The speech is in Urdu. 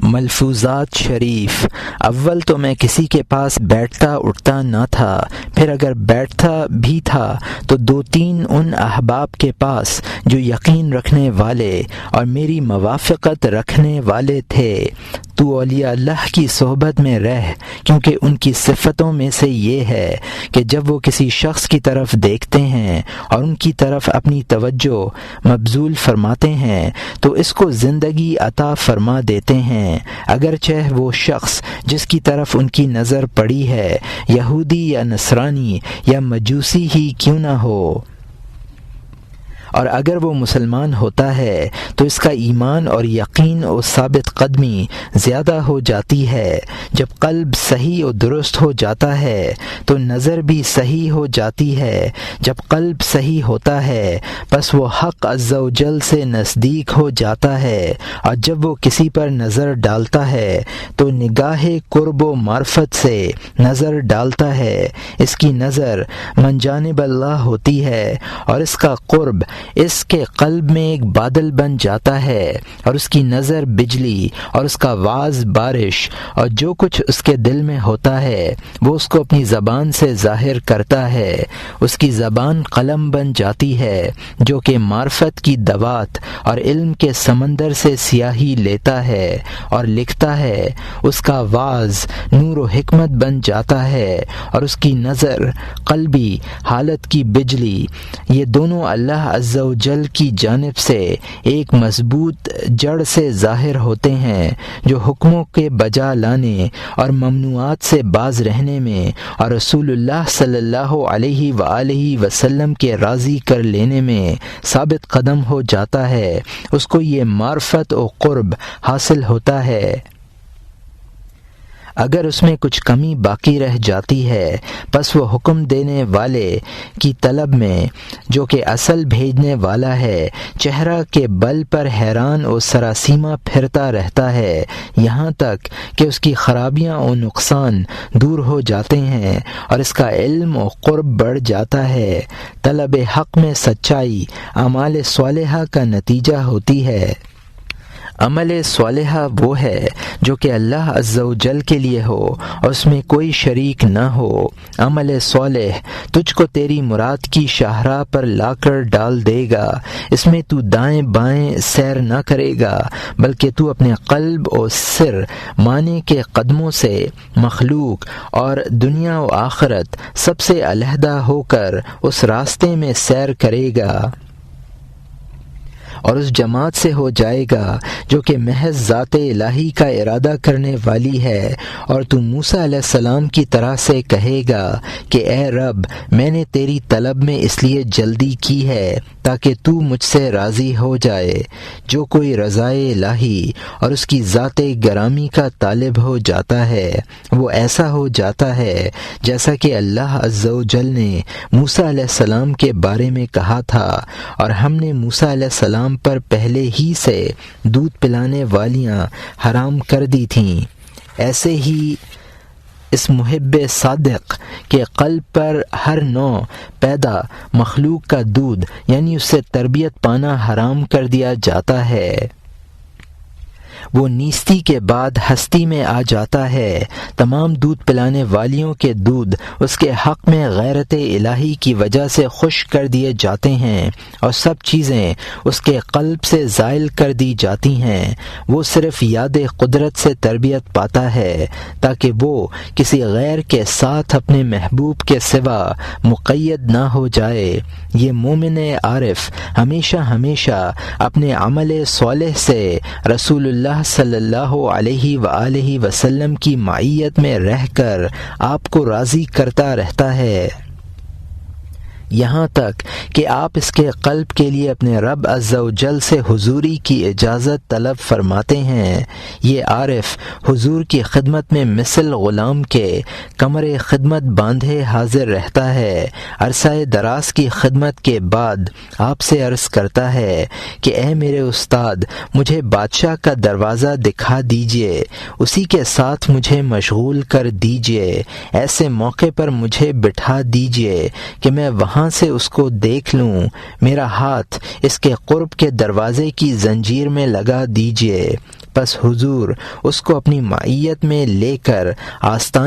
ملفوظات شریف۔ اول تو میں کسی کے پاس بیٹھتا اٹھتا نہ تھا، پھر اگر بیٹھتا بھی تھا تو دو تین ان احباب کے پاس جو یقین رکھنے والے اور میری موافقت رکھنے والے تھے۔ تو اولیاء اللہ کی صحبت میں رہ، کیونکہ ان کی صفتوں میں سے یہ ہے کہ جب وہ کسی شخص کی طرف دیکھتے ہیں اور ان کی طرف اپنی توجہ مبذول فرماتے ہیں تو اس کو زندگی عطا فرما دیتے ہیں، اگرچہ وہ شخص جس کی طرف ان کی نظر پڑی ہے یہودی یا نصرانی یا مجوسی ہی کیوں نہ ہو، اور اگر وہ مسلمان ہوتا ہے تو اس کا ایمان اور یقین و ثابت قدمی زیادہ ہو جاتی ہے۔ جب قلب صحیح و درست ہو جاتا ہے تو نظر بھی صحیح ہو جاتی ہے۔ جب قلب صحیح ہوتا ہے پس وہ حق عز و جل سے نزدیک ہو جاتا ہے، اور جب وہ کسی پر نظر ڈالتا ہے تو نگاہ قرب و معرفت سے نظر ڈالتا ہے۔ اس کی نظر من جانب اللہ ہوتی ہے اور اس کا قرب اس کے قلب میں ایک بادل بن جاتا ہے، اور اس کی نظر بجلی اور اس کا واز بارش، اور جو کچھ اس کے دل میں ہوتا ہے وہ اس کو اپنی زبان سے ظاہر کرتا ہے۔ اس کی زبان قلم بن جاتی ہے جو کہ معرفت کی دوات اور علم کے سمندر سے سیاہی لیتا ہے اور لکھتا ہے۔ اس کا واز نور و حکمت بن جاتا ہے، اور اس کی نظر قلبی حالت کی بجلی۔ یہ دونوں اللہ عز و جل کی جانب سے ایک مضبوط جڑ سے ظاہر ہوتے ہیں جو حکموں کے بجا لانے اور ممنوعات سے باز رہنے میں اور رسول اللہ صلی اللہ علیہ وآلہ وسلم کے راضی کر لینے میں ثابت قدم ہو جاتا ہے۔ اس کو یہ معرفت و قرب حاصل ہوتا ہے۔ اگر اس میں کچھ کمی باقی رہ جاتی ہے پس وہ حکم دینے والے کی طلب میں جو کہ اصل بھیجنے والا ہے چہرہ کے بل پر حیران و سراسیمہ پھرتا رہتا ہے، یہاں تک کہ اس کی خرابیاں و نقصان دور ہو جاتے ہیں اور اس کا علم و قرب بڑھ جاتا ہے۔ طلب حق میں سچائی اعمال صالحہ کا نتیجہ ہوتی ہے۔ عمل صالحہ وہ ہے جو کہ اللہ عز و جل کے لیے ہو اور اس میں کوئی شریک نہ ہو۔ عمل صالح تجھ کو تیری مراد کی شاہراہ پر لا کر ڈال دے گا، اس میں تو دائیں بائیں سیر نہ کرے گا بلکہ تو اپنے قلب و سر معنی کے قدموں سے مخلوق اور دنیا و آخرت سب سے علیحدہ ہو کر اس راستے میں سیر کرے گا، اور اس جماعت سے ہو جائے گا جو کہ محض ذات الہی کا ارادہ کرنے والی ہے، اور تو موسیٰ علیہ السلام کی طرح سے کہے گا کہ اے رب، میں نے تیری طلب میں اس لیے جلدی کی ہے تاکہ تو مجھ سے راضی ہو جائے۔ جو کوئی رضائے الہی اور اس کی ذات گرامی کا طالب ہو جاتا ہے وہ ایسا ہو جاتا ہے جیسا کہ اللہ عز و جل نے موسیٰ علیہ السلام کے بارے میں کہا تھا، اور ہم نے موسیٰ علیہ السلام پر پہلے ہی سے دودھ پلانے والیاں حرام کر دی تھیں۔ ایسے ہی اس محب صادق کے قلب پر ہر نوع پیدا مخلوق کا دودھ یعنی اس سے تربیت پانا حرام کر دیا جاتا ہے۔ وہ نیستی کے بعد ہستی میں آ جاتا ہے۔ تمام دودھ پلانے والیوں کے دودھ اس کے حق میں غیرت الہی کی وجہ سے خشک کر دیے جاتے ہیں اور سب چیزیں اس کے قلب سے زائل کر دی جاتی ہیں۔ وہ صرف یاد قدرت سے تربیت پاتا ہے تاکہ وہ کسی غیر کے ساتھ اپنے محبوب کے سوا مقید نہ ہو جائے۔ یہ مومن عارف ہمیشہ ہمیشہ اپنے عمل صالح سے رسول اللہ صلی اللہ علیہ وآلہ وسلم کی معیت میں رہ کر آپ کو راضی کرتا رہتا ہے، یہاں تک کہ آپ اس کے قلب کے لیے اپنے رب عز و جل سے حضوری کی اجازت طلب فرماتے ہیں۔ یہ عارف حضور کی خدمت میں مثل غلام کے کمر خدمت باندھے حاضر رہتا ہے۔ عرصہ دراز کی خدمت کے بعد آپ سے عرض کرتا ہے کہ اے میرے استاد، مجھے بادشاہ کا دروازہ دکھا دیجئے، اسی کے ساتھ مجھے مشغول کر دیجئے، ایسے موقع پر مجھے بٹھا دیجئے کہ میں وہاں سے اس کو دیکھ لوں، میرا ہاتھ اس کے قرب کے دروازے کی زنجیر میں لگا دیجئے۔ پس حضور اس کو اپنی معیت میں لے کر آستان